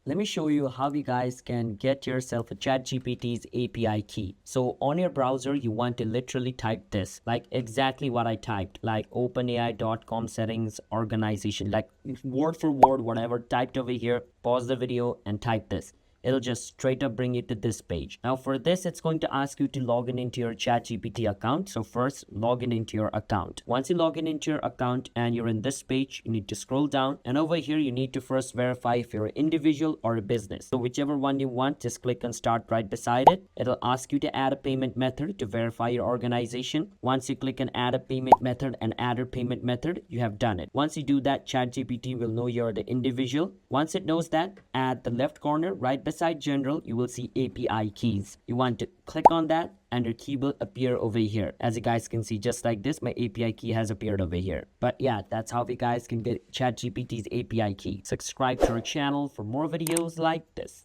Let me show you how you guys can get yourself a ChatGPT's API key. So on your browser, you want to literally type this, like exactly what I typed, like openai.com settings organization, like word for word, whatever typed over here. Pause the video and type this. It'll just straight up bring you to this page. Now for this, it's going to ask you to log in into your ChatGPT account. So first, log in into your account. Once you log in into your account and you're in this page, you need to scroll down. And over here, you need to first verify if you're an individual or a business. So whichever one you want, just click on start right beside it. It'll ask you to add a payment method to verify your organization. Once you click on add a payment method and add a payment method, you have done it. Once you do that, ChatGPT will know you're the individual. Once it knows that, at the left corner, right beside general, you will see API keys. You want to click on that and your key will appear over here. As you guys can see, just like this, my API key has appeared over here. But yeah, that's how you guys can get ChatGPT's API key. Subscribe to our channel for more videos like this.